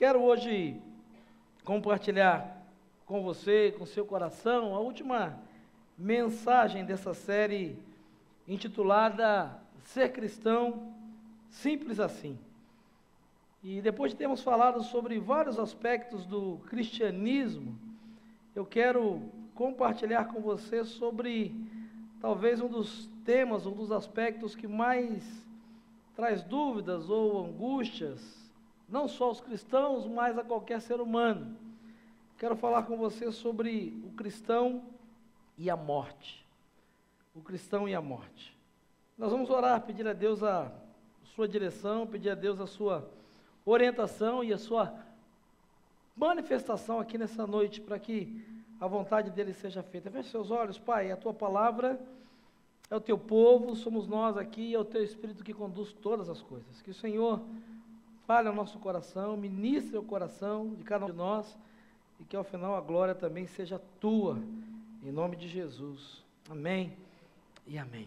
Quero hoje compartilhar com você, com seu coração, a última mensagem dessa série intitulada Ser Cristão, Simples Assim. E depois de termos falado sobre vários aspectos do cristianismo, eu quero compartilhar com você sobre talvez um dos temas, um dos aspectos que mais traz dúvidas ou angústias, não só aos cristãos, mas a qualquer ser humano. Quero falar com você sobre o cristão e a morte. O cristão e a morte. Nós vamos orar, pedir a Deus a sua direção, pedir a Deus a sua orientação e a sua manifestação aqui nessa noite, para que a vontade dele seja feita. Feche seus olhos, Pai, a tua palavra é o teu povo, somos nós aqui, é o teu Espírito que conduz todas as coisas. Que o Senhor fale ao nosso coração, ministre o coração de cada um de nós, e que ao final a glória também seja tua, em nome de Jesus. Amém e amém.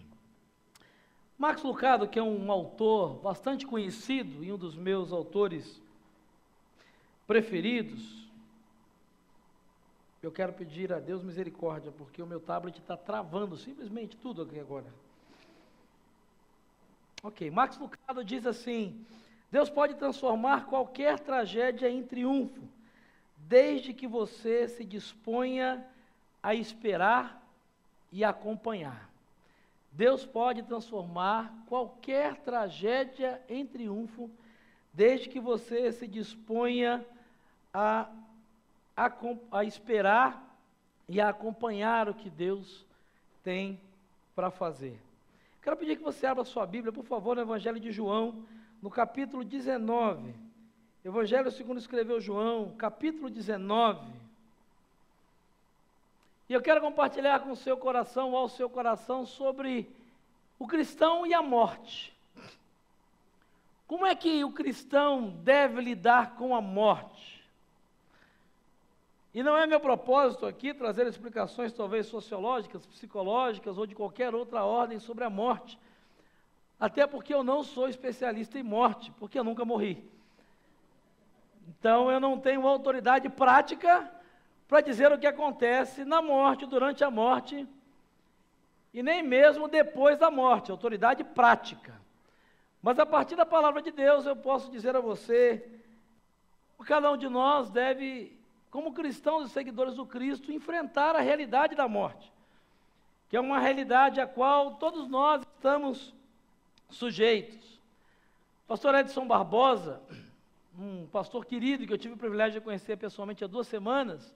Max Lucado, que é um autor bastante conhecido e um dos meus autores preferidos, eu quero pedir a Deus misericórdia, porque o meu tablet está travando simplesmente tudo aqui agora. Ok, Max Lucado diz assim: Deus pode transformar qualquer tragédia em triunfo, desde que você se disponha a esperar e acompanhar. Deus pode transformar qualquer tragédia em triunfo, desde que você se disponha a esperar e a acompanhar o que Deus tem para fazer. Quero pedir que você abra sua Bíblia, por favor, no Evangelho de João, no capítulo 19. Evangelho segundo escreveu João, capítulo 19. E eu quero compartilhar com o seu coração, ao seu coração, sobre o cristão e a morte. Como é que o cristão deve lidar com a morte? E não é meu propósito aqui trazer explicações talvez sociológicas, psicológicas ou de qualquer outra ordem sobre a morte. Até porque eu não sou especialista em morte, porque eu nunca morri. Então eu não tenho autoridade prática para dizer o que acontece na morte, durante a morte, e nem mesmo depois da morte, autoridade prática. Mas a partir da palavra de Deus eu posso dizer a você, cada um de nós deve, como cristãos e seguidores do Cristo, enfrentar a realidade da morte, que é uma realidade a qual todos nós estamos sujeitos. Pastor Edson Barbosa, um pastor querido que eu tive o privilégio de conhecer pessoalmente há 2 semanas,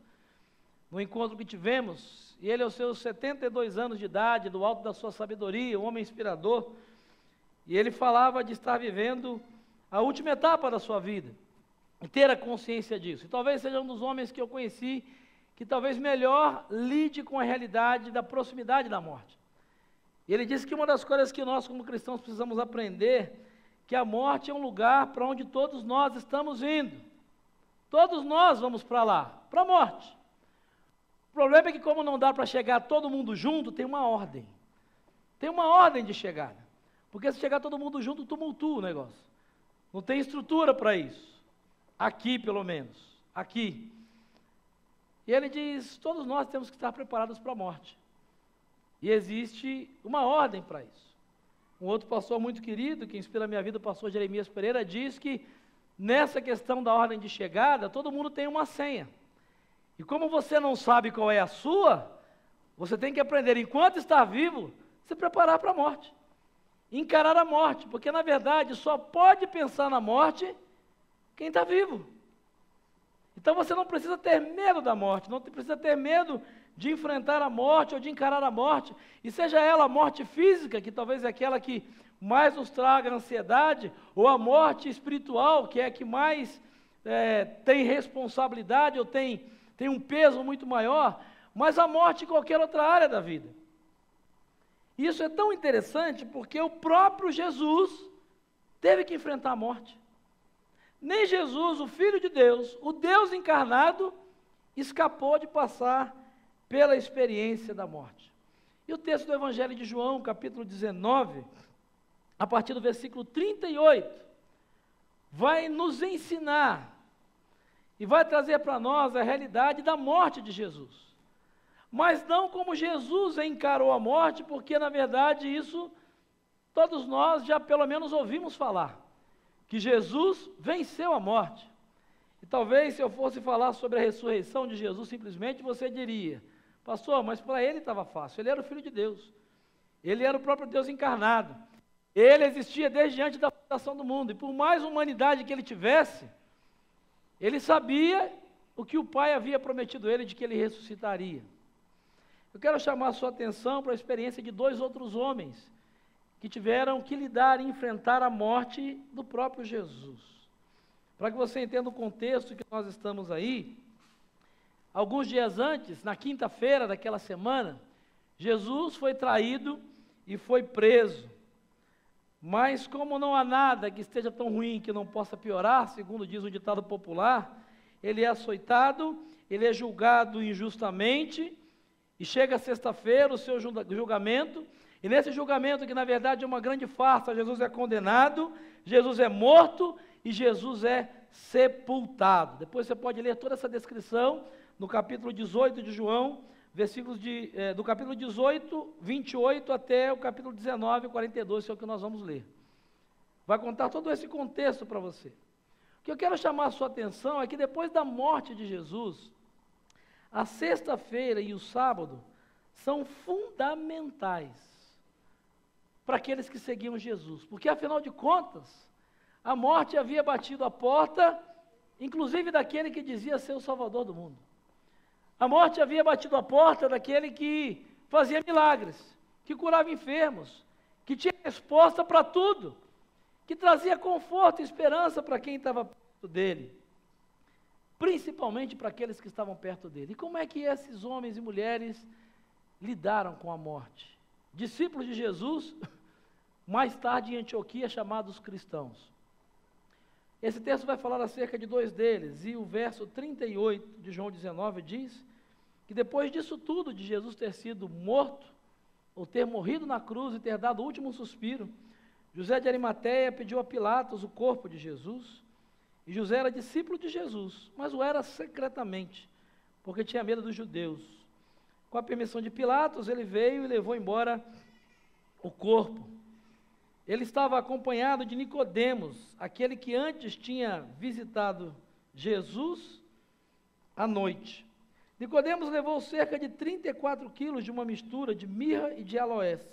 no encontro que tivemos, e ele aos seus 72 anos de idade, do alto da sua sabedoria, um homem inspirador, e ele falava de estar vivendo a última etapa da sua vida, e ter a consciência disso. E talvez seja um dos homens que eu conheci, que talvez melhor lide com a realidade da proximidade da morte. E ele disse que uma das coisas que nós como cristãos precisamos aprender, que a morte é um lugar para onde todos nós estamos indo. Todos nós vamos para lá, para a morte. O problema é que como não dá para chegar todo mundo junto, tem uma ordem. Tem uma ordem de chegada. Porque se chegar todo mundo junto, tumultua o negócio. Não tem estrutura para isso. Aqui, pelo menos. Aqui. E ele diz, todos nós temos que estar preparados para a morte. E existe uma ordem para isso. Um outro pastor muito querido, que inspira a minha vida, o pastor Jeremias Pereira, diz que nessa questão da ordem de chegada, todo mundo tem uma senha. E como você não sabe qual é a sua, você tem que aprender, enquanto está vivo, se preparar para a morte. Encarar a morte, porque na verdade só pode pensar na morte quem está vivo. Então você não precisa ter medo da morte, não precisa ter medo de enfrentar a morte ou de encarar a morte, e seja ela a morte física, que talvez é aquela que mais nos traga ansiedade, ou a morte espiritual, que é a que mais tem responsabilidade, ou tem um peso muito maior, mas a morte em qualquer outra área da vida. Isso é tão interessante porque o próprio Jesus teve que enfrentar a morte. Nem Jesus, o Filho de Deus, o Deus encarnado, escapou de passar pela experiência da morte. E o texto do Evangelho de João, capítulo 19, a partir do versículo 38, vai nos ensinar e vai trazer para nós a realidade da morte de Jesus. Mas não como Jesus encarou a morte, porque na verdade isso todos nós já pelo menos ouvimos falar, que Jesus venceu a morte. E talvez se eu fosse falar sobre a ressurreição de Jesus, simplesmente você diria: pastor, mas para ele estava fácil, ele era o Filho de Deus, ele era o próprio Deus encarnado, ele existia desde antes da fundação do mundo, e por mais humanidade que ele tivesse, ele sabia o que o Pai havia prometido a ele, de que ele ressuscitaria. Eu quero chamar a sua atenção para a experiência de dois outros homens, que tiveram que lidar e enfrentar a morte do próprio Jesus. Para que você entenda o contexto que nós estamos aí, alguns dias antes, na quinta-feira daquela semana, Jesus foi traído e foi preso. Mas como não há nada que esteja tão ruim que não possa piorar, segundo diz o ditado popular, ele é açoitado, ele é julgado injustamente, e chega sexta-feira o seu julgamento, e nesse julgamento, que na verdade é uma grande farsa, Jesus é condenado, Jesus é morto e Jesus é sepultado. Depois você pode ler toda essa descrição no capítulo 18 de João, versículos do capítulo 18, 28 até o capítulo 19, 42, que é o que nós vamos ler. Vai contar todo esse contexto para você. O que eu quero chamar a sua atenção é que depois da morte de Jesus, a sexta-feira e o sábado são fundamentais para aqueles que seguiam Jesus, porque afinal de contas, a morte havia batido a porta, inclusive daquele que dizia ser o Salvador do mundo. A morte havia batido a porta daquele que fazia milagres, que curava enfermos, que tinha resposta para tudo, que trazia conforto e esperança para quem estava perto dele, principalmente para aqueles que estavam perto dele. E como é que esses homens e mulheres lidaram com a morte? Discípulos de Jesus, mais tarde em Antioquia, chamados cristãos. Esse texto vai falar acerca de dois deles, e o verso 38 de João 19 diz que depois disso tudo, de Jesus ter sido morto, ou ter morrido na cruz e ter dado o último suspiro, José de Arimateia pediu a Pilatos o corpo de Jesus, e José era discípulo de Jesus, mas o era secretamente, porque tinha medo dos judeus. Com a permissão de Pilatos, ele veio e levou embora o corpo. Ele estava acompanhado de Nicodemos, aquele que antes tinha visitado Jesus à noite. Nicodemos levou cerca de 34 quilos de uma mistura de mirra e de aloés.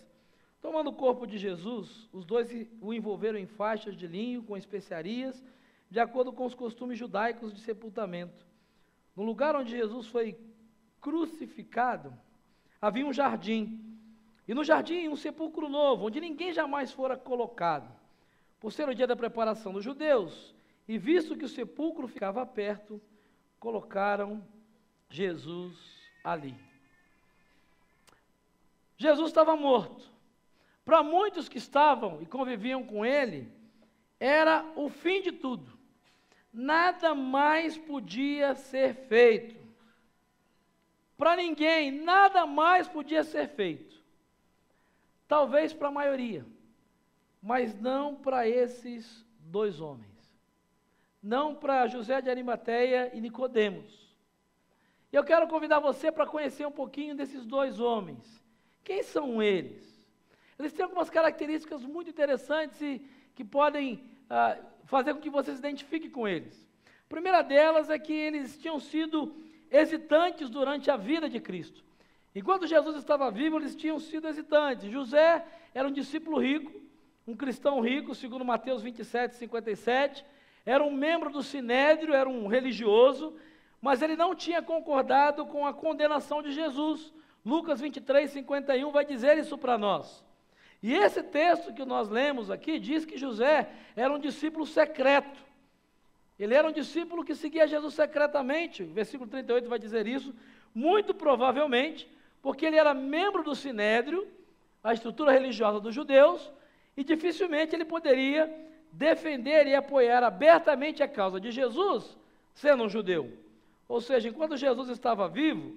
Tomando o corpo de Jesus, os dois o envolveram em faixas de linho com especiarias, de acordo com os costumes judaicos de sepultamento. No lugar onde Jesus foi crucificado, havia um jardim, e no jardim um sepulcro novo, onde ninguém jamais fora colocado. Por ser o dia da preparação dos judeus, e visto que o sepulcro ficava perto, colocaram Jesus ali. Jesus estava morto. Para muitos que estavam e conviviam com ele, era o fim de tudo. Nada mais podia ser feito. Para ninguém, nada mais podia ser feito. Talvez para a maioria, mas não para esses dois homens. Não para José de Arimateia e Nicodemos. E eu quero convidar você para conhecer um pouquinho desses dois homens. Quem são eles? Eles têm algumas características muito interessantes e que podem fazer com que você se identifique com eles. A primeira delas é que eles tinham sido hesitantes durante a vida de Cristo. Enquanto Jesus estava vivo, eles tinham sido hesitantes. José era um discípulo rico, um cristão rico, segundo Mateus 27, 57. Era um membro do Sinédrio, era um religioso, mas ele não tinha concordado com a condenação de Jesus. Lucas 23, 51 vai dizer isso para nós. E esse texto que nós lemos aqui diz que José era um discípulo secreto. Ele era um discípulo que seguia Jesus secretamente. O versículo 38 vai dizer isso. Muito provavelmente, porque ele era membro do Sinédrio, a estrutura religiosa dos judeus, e dificilmente ele poderia defender e apoiar abertamente a causa de Jesus, sendo um judeu. Ou seja, enquanto Jesus estava vivo,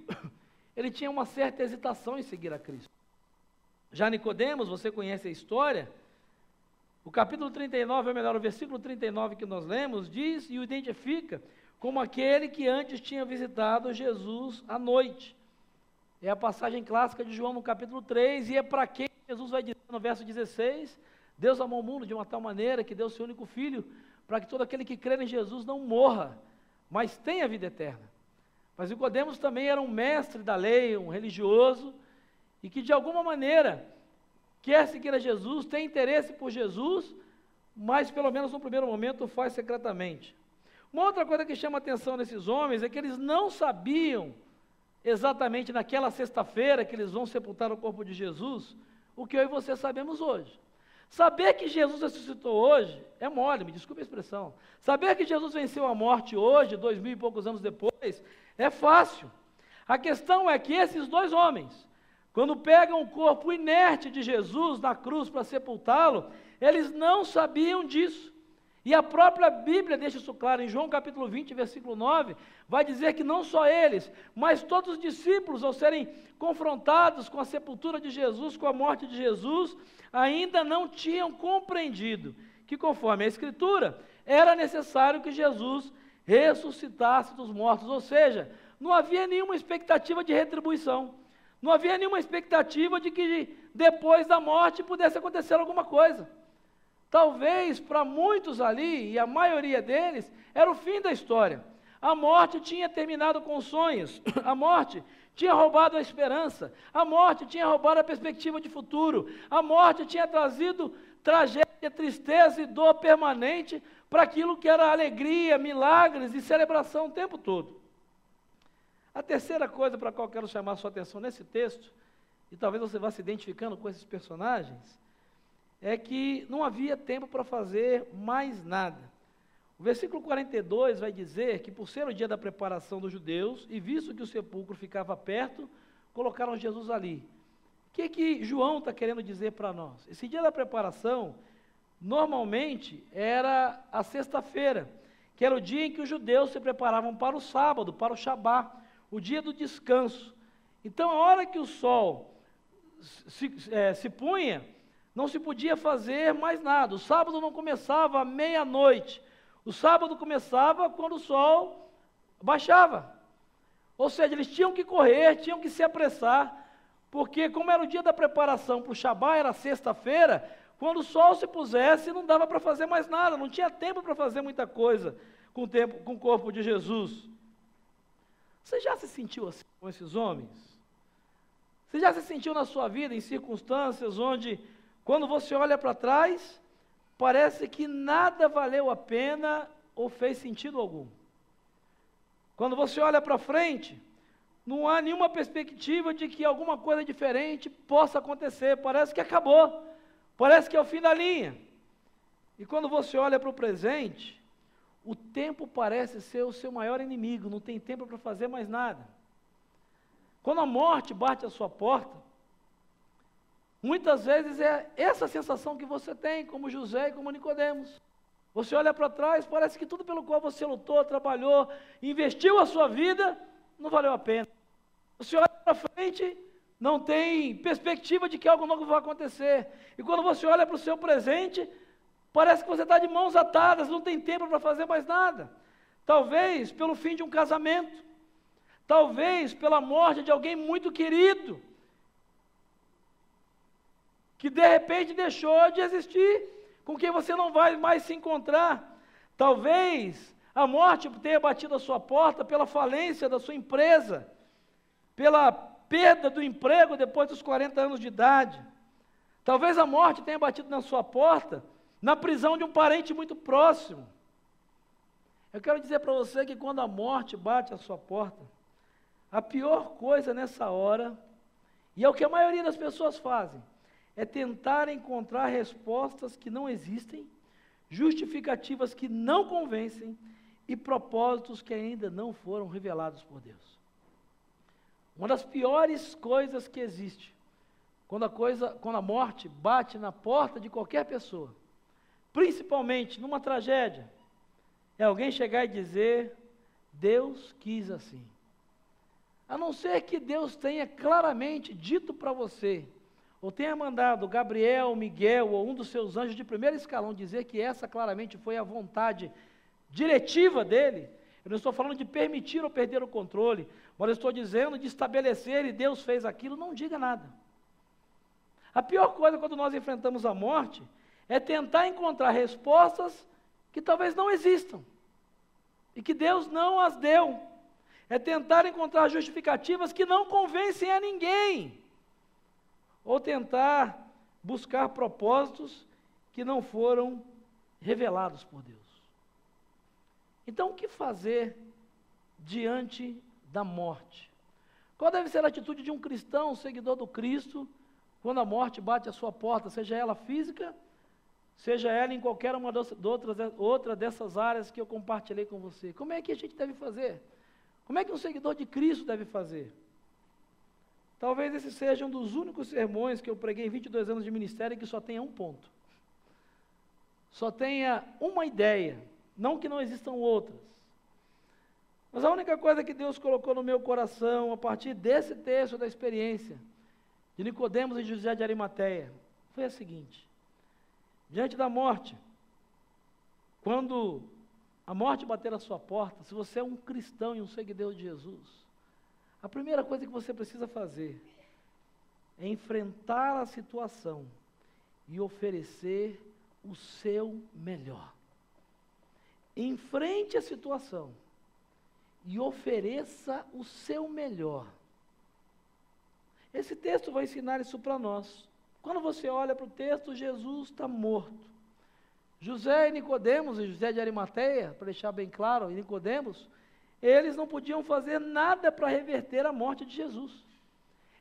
ele tinha uma certa hesitação em seguir a Cristo. Já Nicodemos, você conhece a história, O capítulo 39, ou melhor, o versículo 39 que nós lemos, diz e o identifica como aquele que antes tinha visitado Jesus à noite. É a passagem clássica de João no capítulo 3, e é para quem Jesus vai dizer no verso 16, Deus amou o mundo de uma tal maneira que deu seu único filho, para que todo aquele que crê em Jesus não morra, mas tenha vida eterna. Mas Nicodemos também era um mestre da lei, um religioso, e que de alguma maneira quer seguir a Jesus, tem interesse por Jesus, mas pelo menos no primeiro momento o faz secretamente. Uma outra coisa que chama atenção nesses homens é que eles não sabiam exatamente naquela sexta-feira que eles vão sepultar o corpo de Jesus, o que eu e você sabemos hoje. Saber que Jesus ressuscitou hoje é mole, me desculpe a expressão. Saber que Jesus venceu a morte hoje, 2000 e poucos anos depois, é fácil. A questão é que esses dois homens, quando pegam o corpo inerte de Jesus na cruz para sepultá-lo, eles não sabiam disso. E a própria Bíblia deixa isso claro, em João capítulo 20, versículo 9, vai dizer que não só eles, mas todos os discípulos, ao serem confrontados com a sepultura de Jesus, com a morte de Jesus, ainda não tinham compreendido que, conforme a Escritura, era necessário que Jesus ressuscitasse dos mortos, ou seja, não havia nenhuma expectativa de retribuição, não havia nenhuma expectativa de que depois da morte pudesse acontecer alguma coisa. Talvez para muitos ali, e a maioria deles, era o fim da história. A morte tinha terminado com os sonhos, a morte tinha roubado a esperança, a morte tinha roubado a perspectiva de futuro, a morte tinha trazido tragédia, tristeza e dor permanente para aquilo que era alegria, milagres e celebração o tempo todo. A terceira coisa para a qual eu quero chamar a sua atenção nesse texto, e talvez você vá se identificando com esses personagens, é que não havia tempo para fazer mais nada. O versículo 42 vai dizer que por ser o dia da preparação dos judeus, e visto que o sepulcro ficava perto, colocaram Jesus ali. O que João está querendo dizer para nós? Esse dia da preparação, normalmente, era a sexta-feira, que era o dia em que os judeus se preparavam para o sábado, para o Shabá, o dia do descanso. Então, a hora que o sol se punha, não se podia fazer mais nada. O sábado não começava à meia-noite. O sábado começava quando o sol baixava. Ou seja, eles tinham que correr, tinham que se apressar, porque como era o dia da preparação para o Shabá, era sexta-feira, quando o sol se pusesse, não dava para fazer mais nada, não tinha tempo para fazer muita coisa com o corpo de Jesus. Você já se sentiu assim com esses homens? Você já se sentiu na sua vida em circunstâncias onde, quando você olha para trás, parece que nada valeu a pena ou fez sentido algum? Quando você olha para frente, não há nenhuma perspectiva de que alguma coisa diferente possa acontecer, parece que acabou, parece que é o fim da linha. E quando você olha para o presente, o tempo parece ser o seu maior inimigo, não tem tempo para fazer mais nada. Quando a morte bate à sua porta, muitas vezes é essa sensação que você tem, como José e como Nicodemos. Você olha para trás, parece que tudo pelo qual você lutou, trabalhou, investiu a sua vida, não valeu a pena. Você olha para frente, não tem perspectiva de que algo novo vai acontecer. E quando você olha para o seu presente, parece que você está de mãos atadas, não tem tempo para fazer mais nada. Talvez pelo fim de um casamento, talvez pela morte de alguém muito querido, que de repente deixou de existir, com quem você não vai mais se encontrar. Talvez a morte tenha batido a sua porta pela falência da sua empresa, pela perda do emprego depois dos 40 anos de idade. Talvez a morte tenha batido na sua porta na prisão de um parente muito próximo. Eu quero dizer para você que quando a morte bate à sua porta, a pior coisa nessa hora, e é o que a maioria das pessoas fazem, é tentar encontrar respostas que não existem, justificativas que não convencem e propósitos que ainda não foram revelados por Deus. Uma das piores coisas que existe, quando a morte bate na porta de qualquer pessoa, principalmente numa tragédia, é alguém chegar e dizer, Deus quis assim. A não ser que Deus tenha claramente dito para você, ou tenha mandado Gabriel, Miguel ou um dos seus anjos de primeiro escalão dizer que essa claramente foi a vontade diretiva dele, eu não estou falando de permitir ou perder o controle, mas eu estou dizendo de estabelecer e Deus fez aquilo, não diga nada. A pior coisa quando nós enfrentamos a morte é tentar encontrar respostas que talvez não existam e que Deus não as deu. É tentar encontrar justificativas que não convencem a ninguém, ou tentar buscar propósitos que não foram revelados por Deus. Então, o que fazer diante da morte? Qual deve ser a atitude de um cristão, um seguidor do Cristo, quando a morte bate à sua porta, seja ela física, seja ela em qualquer uma outra dessas áreas que eu compartilhei com você? Como é que a gente deve fazer? Como é que um seguidor de Cristo deve fazer? Talvez esse seja um dos únicos sermões que eu preguei em 22 anos de ministério que só tenha um ponto. Só tenha uma ideia, não que não existam outras. Mas a única coisa que Deus colocou no meu coração, a partir desse texto da experiência de Nicodemos e José de Arimateia, foi a seguinte: diante da morte, quando a morte bater à sua porta, se você é um cristão e um seguidor de Jesus, a primeira coisa que você precisa fazer é enfrentar a situação e oferecer o seu melhor. Enfrente a situação e ofereça o seu melhor. Esse texto vai ensinar isso para nós. Quando você olha para o texto, Jesus está morto. José e Nicodemos, e José de Arimateia, para deixar bem claro, e Nicodemos, eles não podiam fazer nada para reverter a morte de Jesus.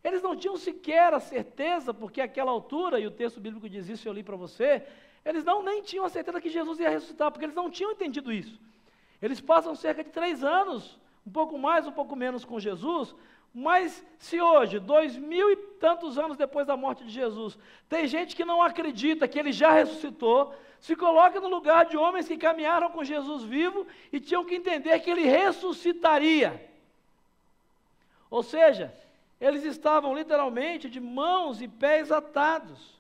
Eles não tinham sequer a certeza, porque àquela altura, e o texto bíblico diz isso, eu li para você, eles nem tinham a certeza que Jesus ia ressuscitar, porque eles não tinham entendido isso. Eles passam cerca de 3 anos, um pouco mais, um pouco menos com Jesus, mas se hoje, 2000 e tantos anos depois da morte de Jesus, tem gente que não acredita que ele já ressuscitou, se coloca no lugar de homens que caminharam com Jesus vivo e tinham que entender que ele ressuscitaria. Ou seja, eles estavam literalmente de mãos e pés atados.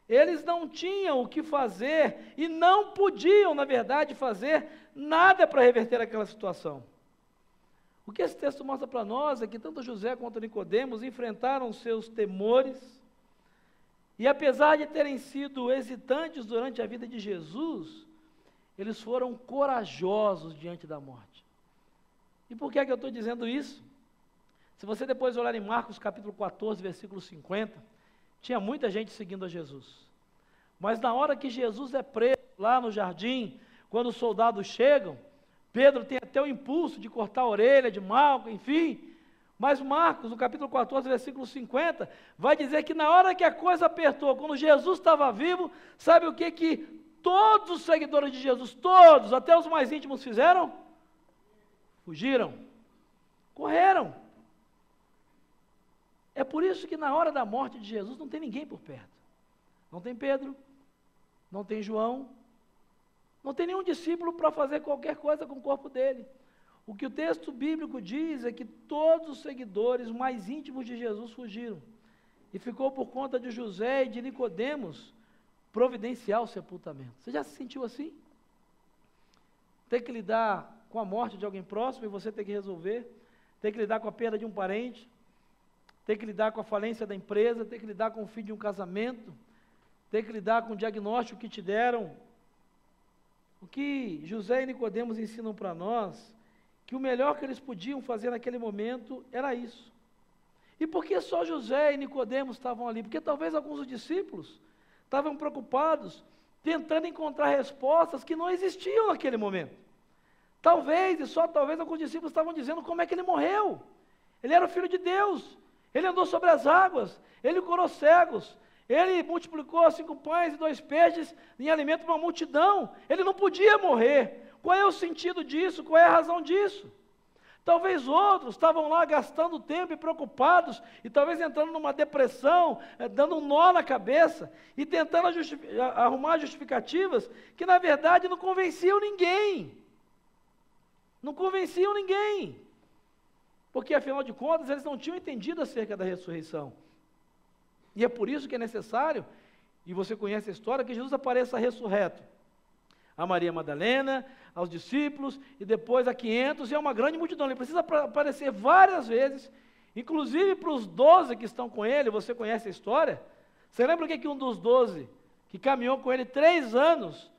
Eles não tinham o que fazer e não podiam, na verdade, fazer nada para reverter aquela situação. O que esse texto mostra para nós é que tanto José quanto Nicodemos enfrentaram seus temores, e apesar de terem sido hesitantes durante a vida de Jesus, eles foram corajosos diante da morte. E por que é que eu estou dizendo isso? Se você depois olhar em Marcos capítulo 14, versículo 50, tinha muita gente seguindo a Jesus. Mas na hora que Jesus é preso lá no jardim, quando os soldados chegam, Pedro tem até o impulso de cortar a orelha de Malco, enfim. Mas Marcos, no capítulo 14, versículo 50, vai dizer que na hora que a coisa apertou, quando Jesus estava vivo, sabe o que todos os seguidores de Jesus, todos, até os mais íntimos, fizeram? Fugiram, correram. É por isso que na hora da morte de Jesus não tem ninguém por perto. Não tem Pedro, não tem João, não tem nenhum discípulo para fazer qualquer coisa com o corpo dele. O que o texto bíblico diz é que todos os seguidores mais íntimos de Jesus fugiram. E ficou por conta de José e de Nicodemos providenciar o sepultamento. Você já se sentiu assim? Ter que lidar com a morte de alguém próximo e você ter que resolver, ter que lidar com a perda de um parente, ter que lidar com a falência da empresa, ter que lidar com o fim de um casamento, ter que lidar com o diagnóstico que te deram. O que José e Nicodemos ensinam para nós, que o melhor que eles podiam fazer naquele momento era isso. E por que só José e Nicodemos estavam ali? Porque talvez alguns dos discípulos estavam preocupados, tentando encontrar respostas que não existiam naquele momento. Talvez, e só talvez, alguns discípulos estavam dizendo como é que ele morreu. Ele era o Filho de Deus, ele andou sobre as águas, ele curou cegos, ele multiplicou 5 pães e 2 peixes em alimento para uma multidão. Ele não podia morrer. Qual é o sentido disso? Qual é a razão disso? Talvez outros estavam lá gastando tempo e preocupados, e talvez entrando numa depressão, dando um nó na cabeça, e tentando arrumar justificativas que na verdade não convenciam ninguém. Não convenciam ninguém. Porque afinal de contas eles não tinham entendido acerca da ressurreição. E é por isso que é necessário, e você conhece a história, que Jesus apareça ressurreto a Maria Madalena, aos discípulos, e depois a 500, e a uma grande multidão. Ele precisa aparecer várias vezes, inclusive para os 12 que estão com ele. Você conhece a história? Você lembra o que um dos 12, que caminhou com ele 3 anos,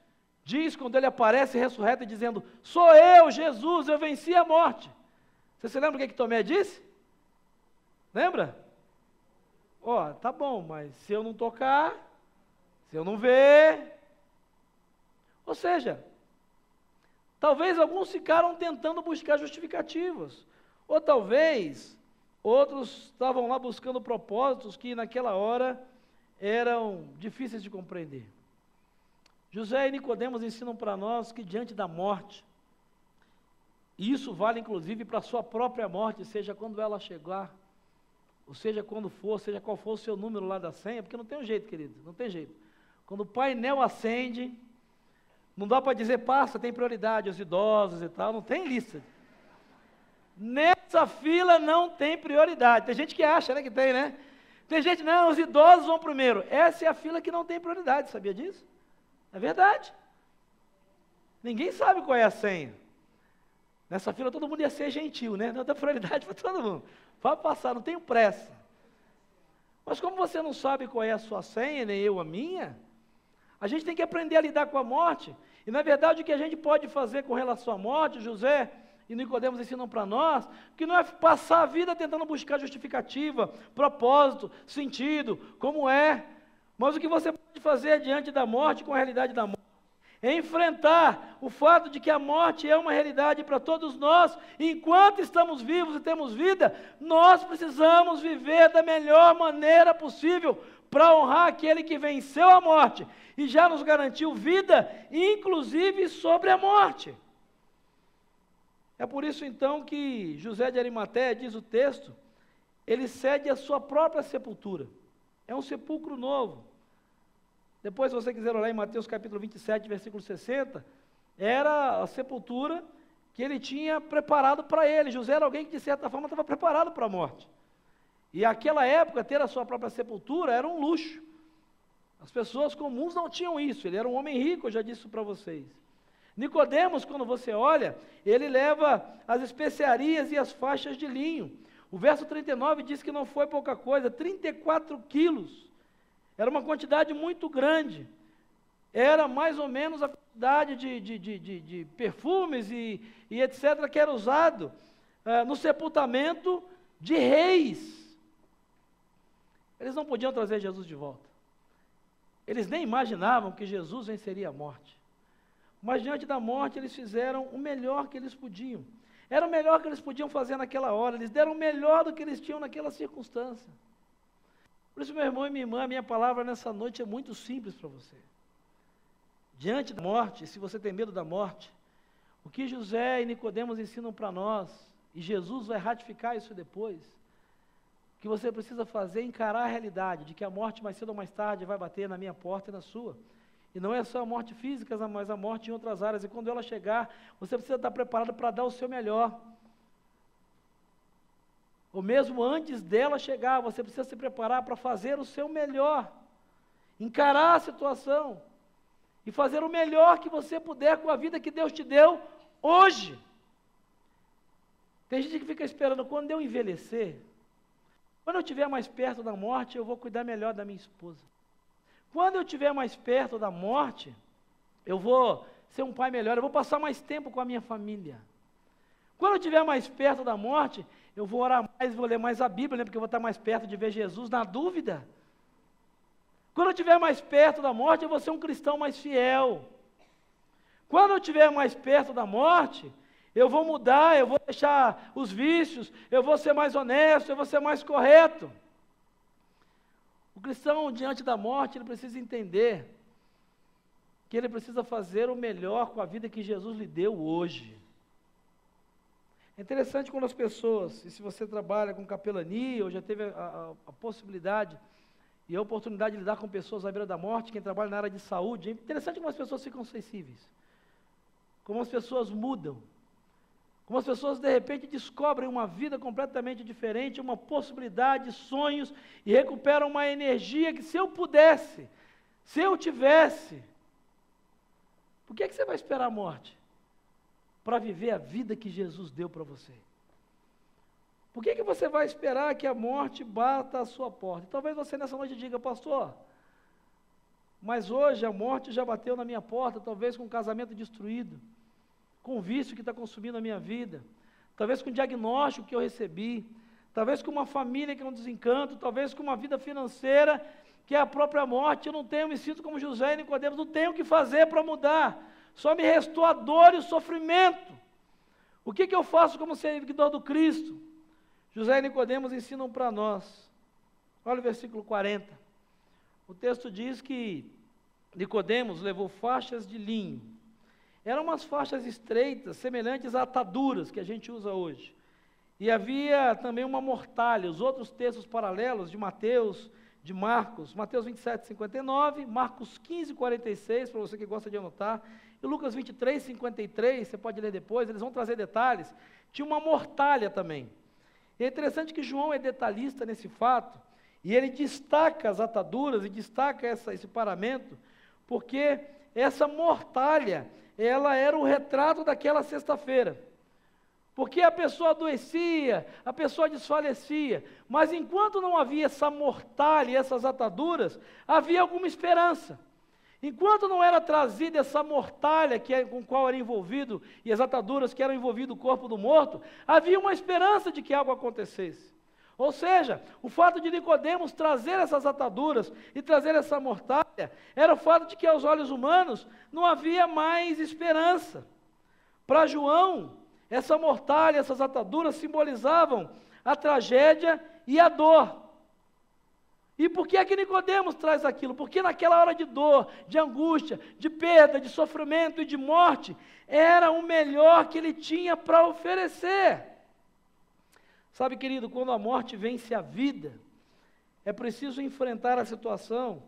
diz quando ele aparece ressurreto e dizendo: sou eu, Jesus, eu venci a morte. Você se lembra o que Tomé disse? Lembra? Ó, tá bom, mas se eu não tocar, se eu não ver... Ou seja, talvez alguns ficaram tentando buscar justificativas, ou talvez outros estavam lá buscando propósitos que naquela hora eram difíceis de compreender. José e Nicodemos ensinam para nós que diante da morte, e isso vale inclusive para a sua própria morte, seja quando ela chegar, ou seja quando for, seja qual for o seu número lá da senha, porque não tem um jeito, querido, não tem jeito. Quando o painel acende, não dá para dizer, passa, tem prioridade, os idosos e tal, não tem lista. Nessa fila não tem prioridade. Tem gente que acha, né, que tem, né? Tem gente, não, os idosos vão primeiro. Essa é a fila que não tem prioridade, sabia disso? É verdade. Ninguém sabe qual é a senha. Nessa fila todo mundo ia ser gentil, né? Não dá prioridade para todo mundo. Vai passar, não tenho pressa. Mas como você não sabe qual é a sua senha, nem eu a minha, a gente tem que aprender a lidar com a morte. E na verdade o que a gente pode fazer com relação à morte, José e Nicodemos ensinam para nós, que não é passar a vida tentando buscar justificativa, propósito, sentido, como é. Mas o que você pode fazer diante da morte, com a realidade da morte, é enfrentar o fato de que a morte é uma realidade para todos nós. E enquanto estamos vivos e temos vida, nós precisamos viver da melhor maneira possível para honrar aquele que venceu a morte e já nos garantiu vida, inclusive sobre a morte. É por isso então que José de Arimateia, diz o texto, ele cede a sua própria sepultura. É um sepulcro novo. Depois, se você quiser olhar em Mateus capítulo 27, versículo 60, era a sepultura que ele tinha preparado para ele. José era alguém que, de certa forma, estava preparado para a morte. E naquela época, ter a sua própria sepultura era um luxo. As pessoas comuns não tinham isso. Ele era um homem rico, eu já disse isso para vocês. Nicodemos, quando você olha, ele leva as especiarias e as faixas de linho. O verso 39 diz que não foi pouca coisa, 34 quilos. Era uma quantidade muito grande. Era mais ou menos a quantidade de perfumes e etc. que era usado no sepultamento de reis. Eles não podiam trazer Jesus de volta. Eles nem imaginavam que Jesus venceria a morte. Mas diante da morte eles fizeram o melhor que eles podiam. Era o melhor que eles podiam fazer naquela hora. Eles deram o melhor do que eles tinham naquela circunstância. Por isso, meu irmão e minha irmã, a minha palavra nessa noite é muito simples para você. Diante da morte, se você tem medo da morte, o que José e Nicodemos ensinam para nós, e Jesus vai ratificar isso depois, o que você precisa fazer é encarar a realidade de que a morte mais cedo ou mais tarde vai bater na minha porta e na sua. E não é só a morte física, mas a morte em outras áreas. E quando ela chegar, você precisa estar preparado para dar o seu melhor. Ou mesmo antes dela chegar, você precisa se preparar para fazer o seu melhor. Encarar a situação. E fazer o melhor que você puder com a vida que Deus te deu hoje. Tem gente que fica esperando, quando eu envelhecer, quando eu estiver mais perto da morte, eu vou cuidar melhor da minha esposa. Quando eu estiver mais perto da morte, eu vou ser um pai melhor, eu vou passar mais tempo com a minha família. Quando eu estiver mais perto da morte, eu vou orar mais, vou ler mais a Bíblia, né, porque eu vou estar mais perto de ver Jesus, na dúvida. Quando eu estiver mais perto da morte, eu vou ser um cristão mais fiel. Quando eu estiver mais perto da morte, eu vou mudar, eu vou deixar os vícios, eu vou ser mais honesto, eu vou ser mais correto. O cristão, diante da morte, ele precisa entender que ele precisa fazer o melhor com a vida que Jesus lhe deu hoje. É interessante quando as pessoas, e se você trabalha com capelania, ou já teve a possibilidade e a oportunidade de lidar com pessoas à beira da morte, quem trabalha na área de saúde, é interessante como as pessoas ficam sensíveis, como as pessoas mudam. Como as pessoas de repente descobrem uma vida completamente diferente, uma possibilidade, sonhos, e recuperam uma energia que se eu pudesse, se eu tivesse, por que você vai esperar a morte? Para viver a vida que Jesus deu para você. Por que você vai esperar que a morte bata à sua porta? E talvez você nessa noite diga, pastor, mas hoje a morte já bateu na minha porta, talvez com um casamento destruído, com um vício que está consumindo a minha vida, talvez com um diagnóstico que eu recebi, talvez com uma família que é um desencanto, talvez com uma vida financeira que é a própria morte. Eu não tenho, me sinto como José e Nicodemos, não tenho o que fazer para mudar, só me restou a dor e o sofrimento. O que eu faço como seguidor do Cristo? José e Nicodemos ensinam para nós. Olha o versículo 40. O texto diz que Nicodemos levou faixas de linho. Eram umas faixas estreitas, semelhantes a ataduras que a gente usa hoje. E havia também uma mortalha. Os outros textos paralelos de Mateus, de Marcos, Mateus 27, 59, Marcos 15, 46, para você que gosta de anotar, e Lucas 23, 53, você pode ler depois, eles vão trazer detalhes. Tinha uma mortalha também. E é interessante que João é detalhista nesse fato, e ele destaca as ataduras e destaca esse paramento, porque essa mortalha, ela era o retrato daquela sexta-feira. Porque a pessoa adoecia, a pessoa desfalecia, mas enquanto não havia essa mortalha e essas ataduras, havia alguma esperança. Enquanto não era trazida essa mortalha com qual era envolvido, e as ataduras que eram envolvido o corpo do morto, havia uma esperança de que algo acontecesse. Ou seja, o fato de Nicodemos trazer essas ataduras e trazer essa mortalha, era o fato de que aos olhos humanos não havia mais esperança. Para João, essa mortalha, essas ataduras simbolizavam a tragédia e a dor. E por que é que Nicodemos traz aquilo? Porque naquela hora de dor, de angústia, de perda, de sofrimento e de morte, era o melhor que ele tinha para oferecer. Sabe, querido, quando a morte vence a vida, é preciso enfrentar a situação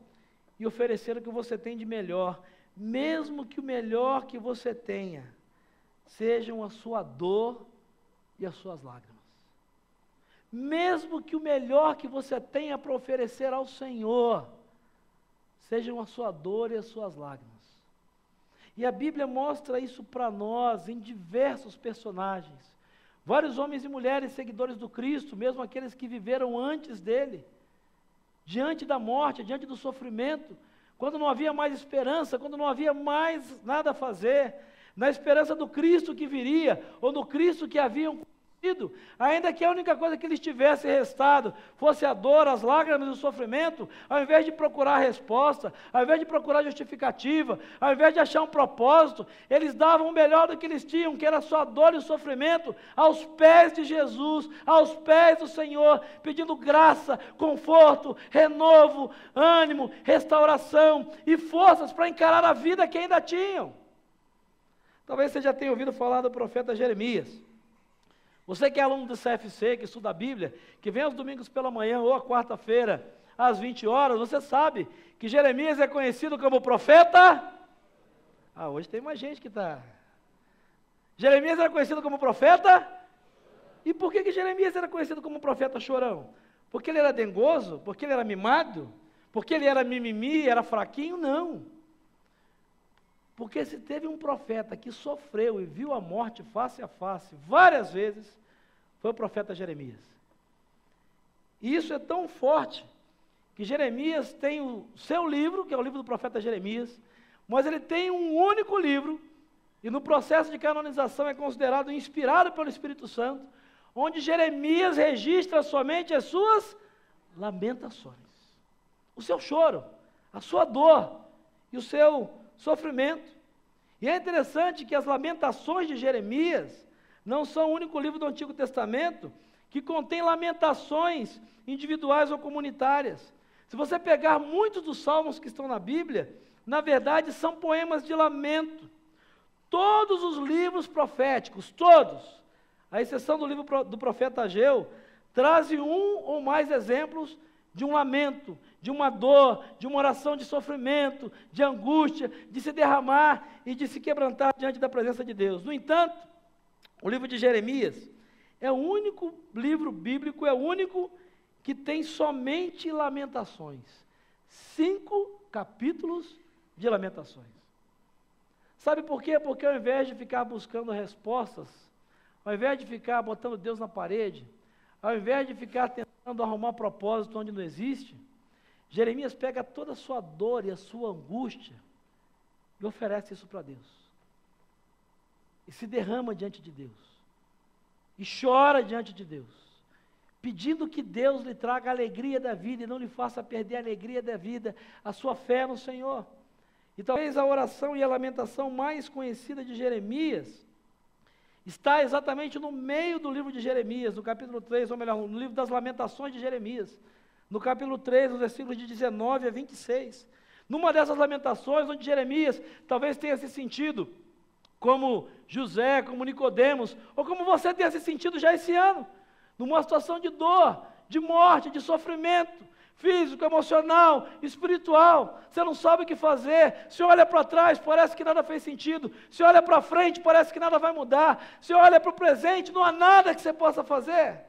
e oferecer o que você tem de melhor, mesmo que o melhor que você tenha sejam a sua dor e as suas lágrimas. Mesmo que o melhor que você tenha para oferecer ao Senhor sejam a sua dor e as suas lágrimas. E a Bíblia mostra isso para nós em diversos personagens. Vários homens e mulheres seguidores do Cristo, mesmo aqueles que viveram antes dele, diante da morte, diante do sofrimento, quando não havia mais esperança, quando não havia mais nada a fazer, na esperança do Cristo que viria, ou do Cristo que haviam conhecido, ainda que a única coisa que lhes tivesse restado fosse a dor, as lágrimas e o sofrimento, ao invés de procurar resposta, ao invés de procurar justificativa, ao invés de achar um propósito, eles davam o melhor do que eles tinham, que era só a dor e o sofrimento, aos pés de Jesus, aos pés do Senhor, pedindo graça, conforto, renovo, ânimo, restauração e forças para encarar a vida que ainda tinham. Talvez você já tenha ouvido falar do profeta Jeremias. Você que é aluno do CFC, que estuda a Bíblia, que vem aos domingos pela manhã ou à quarta-feira, às 20 horas, você sabe que Jeremias é conhecido como profeta. Hoje tem mais gente que está. Jeremias era conhecido como profeta. E por que Jeremias era conhecido como profeta chorão? Porque ele era dengoso? Porque ele era mimado? Porque ele era mimimi, era fraquinho? Não. Porque se teve um profeta que sofreu e viu a morte face a face várias vezes, foi o profeta Jeremias. E isso é tão forte, que Jeremias tem o seu livro, que é o livro do profeta Jeremias, mas ele tem um único livro, e no processo de canonização é considerado inspirado pelo Espírito Santo, onde Jeremias registra somente as suas lamentações, o seu choro, a sua dor e o seu sofrimento. E é interessante que as lamentações de Jeremias não são o único livro do Antigo Testamento que contém lamentações individuais ou comunitárias. Se você pegar muitos dos salmos que estão na Bíblia, na verdade são poemas de lamento. Todos os livros proféticos, todos, à exceção do livro do profeta Ageu, trazem um ou mais exemplos de um lamento, de uma dor, de uma oração de sofrimento, de angústia, de se derramar e de se quebrantar diante da presença de Deus. No entanto, O livro de Jeremias é o único livro bíblico, é o único que tem somente lamentações. 5 capítulos de lamentações. Sabe por quê? Porque ao invés de ficar buscando respostas, ao invés de ficar botando Deus na parede, ao invés de ficar tentando arrumar propósito onde não existe, Jeremias pega toda a sua dor e a sua angústia e oferece isso para Deus. E se derrama diante de Deus. E chora diante de Deus, pedindo que Deus lhe traga a alegria da vida e não lhe faça perder a alegria da vida, a sua fé no Senhor. E talvez a oração e a lamentação mais conhecida de Jeremias está exatamente no meio do livro de Jeremias, no capítulo 3, ou melhor, no livro das lamentações de Jeremias, no capítulo 3, nos versículos de 19 a 26. Numa dessas lamentações, onde Jeremias talvez tenha se sentido como José, como Nicodemos, ou como você tenha se sentido já esse ano, numa situação de dor, de morte, de sofrimento, físico, emocional, espiritual, você não sabe o que fazer, você olha para trás, parece que nada fez sentido, você olha para frente, parece que nada vai mudar, você olha para o presente, não há nada que você possa fazer.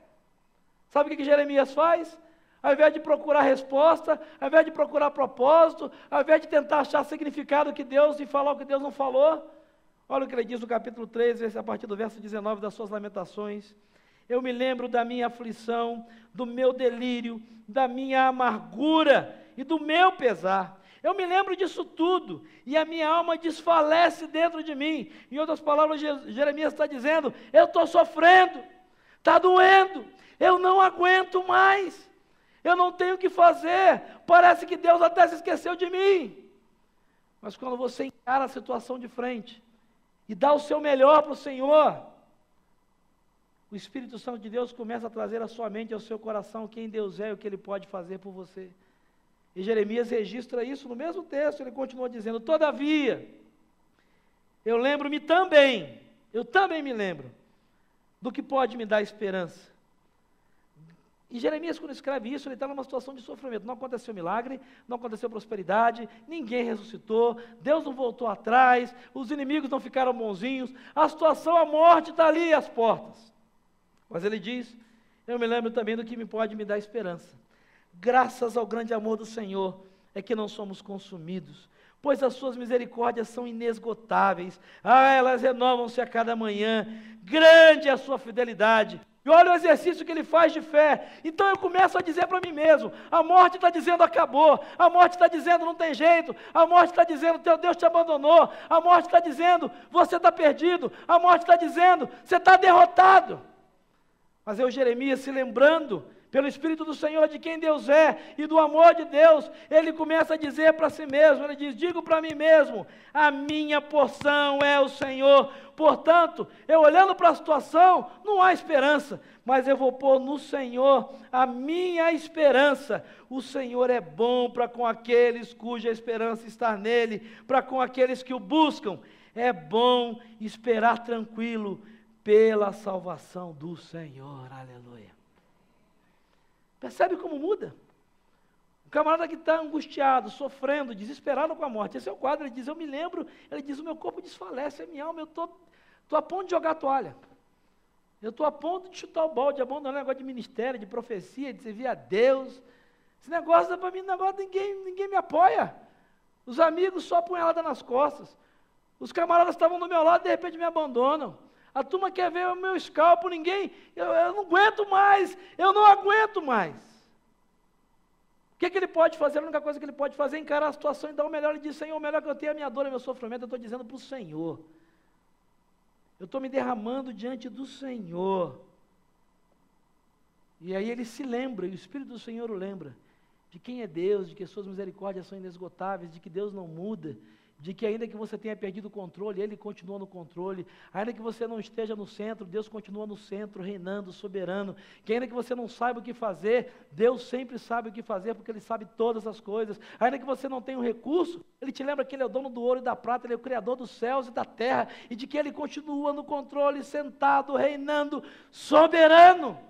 Sabe o que Jeremias faz? Ao invés de procurar resposta, ao invés de procurar propósito, ao invés de tentar achar significado que Deus e falar o que Deus não falou, olha o que ele diz no capítulo 3, a partir do verso 19 das suas lamentações. Eu me lembro da minha aflição, do meu delírio, da minha amargura e do meu pesar. Eu me lembro disso tudo, e a minha alma desfalece dentro de mim. Em outras palavras, Jeremias está dizendo, eu estou sofrendo, está doendo, eu não aguento mais, eu não tenho o que fazer, parece que Deus até se esqueceu de mim. Mas quando você encara a situação de frente, e dá o seu melhor para o Senhor, o Espírito Santo de Deus começa a trazer à sua mente e ao seu coração quem Deus é e o que Ele pode fazer por você. E Jeremias registra isso no mesmo texto, ele continua dizendo, todavia, eu também me lembro, do que pode me dar esperança. E Jeremias, quando escreve isso, ele está numa situação de sofrimento, não aconteceu milagre, não aconteceu prosperidade, ninguém ressuscitou, Deus não voltou atrás, os inimigos não ficaram bonzinhos, a situação, a morte está ali às portas. Mas ele diz, eu me lembro também do que me pode me dar esperança. Graças ao grande amor do Senhor, é que não somos consumidos, pois as suas misericórdias são inesgotáveis, elas renovam-se a cada manhã, grande é a sua fidelidade. E olha o exercício que ele faz de fé. Então eu começo a dizer para mim mesmo, a morte está dizendo acabou, a morte está dizendo não tem jeito, a morte está dizendo teu Deus te abandonou, a morte está dizendo você está perdido, a morte está dizendo você está derrotado. Mas eu, Jeremias, se lembrando pelo Espírito do Senhor de quem Deus é e do amor de Deus, ele começa a dizer para si mesmo, ele diz, digo para mim mesmo, a minha porção é o Senhor, portanto, eu olhando para a situação, não há esperança, mas eu vou pôr no Senhor a minha esperança. O Senhor é bom para com aqueles cuja esperança está nele, para com aqueles que o buscam, é bom esperar tranquilo pela salvação do Senhor, aleluia. Percebe como muda? O camarada que está angustiado, sofrendo, desesperado com a morte, esse é o quadro, ele diz, eu me lembro, ele diz, o meu corpo desfalece, a minha alma, eu estou a ponto de jogar a toalha, eu estou a ponto de chutar o balde, de abandonar o negócio de ministério, de profecia, de servir a Deus, esse negócio, para mim, ninguém me apoia, os amigos só apunhalada nas costas, os camaradas estavam do meu lado, de repente me abandonam, a turma quer ver o meu escalpo, eu não aguento mais, eu não aguento mais. O que ele pode fazer? A única coisa que ele pode fazer é encarar a situação e dar o melhor. Ele diz, Senhor, o melhor que eu tenho é a minha dor, é meu sofrimento, eu estou dizendo para o Senhor. Eu estou me derramando diante do Senhor. E aí ele se lembra, e o Espírito do Senhor o lembra, de quem é Deus, de que suas misericórdias são inesgotáveis, de que Deus não muda, de que ainda que você tenha perdido o controle, Ele continua no controle, ainda que você não esteja no centro, Deus continua no centro, reinando, soberano, que ainda que você não saiba o que fazer, Deus sempre sabe o que fazer, porque Ele sabe todas as coisas, ainda que você não tenha um recurso, Ele te lembra que Ele é o dono do ouro e da prata, Ele é o Criador dos céus e da terra, e de que Ele continua no controle, sentado, reinando, soberano.